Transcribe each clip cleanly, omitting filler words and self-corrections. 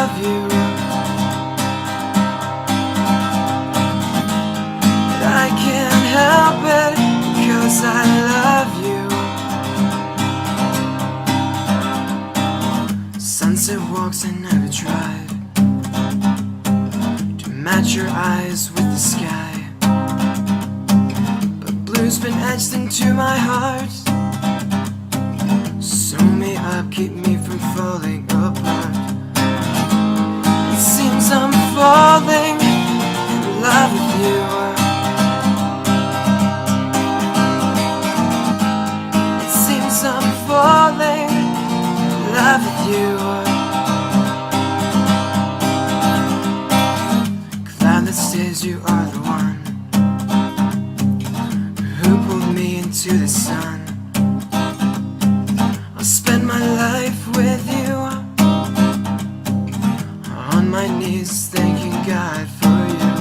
love you, but I can't help it because I love you. Sunset walks I never tried to match your eyes with the sky, but blue's been etched into my heart. Sew me up, keep me from falling apart. It seems I'm falling in love with you. It seems I'm falling in love with you. Cloud that says you are the one who pulled me into the sun. I'll spend my life with you, on my knees thanking God for you.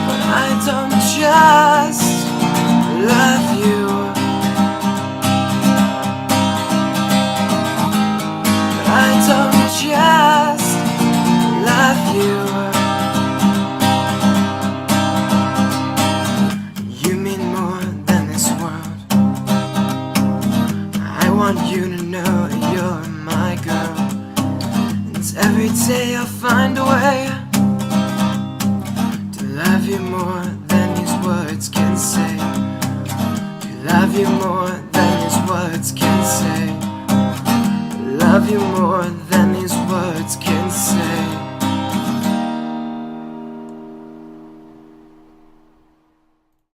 But I don't just love you, but I don't just love you. You mean more than this world. I want you to know you're my girl, and every day I'll find a way to love you more than these words can say. To love you more than these words can say. To love you more than these words can say.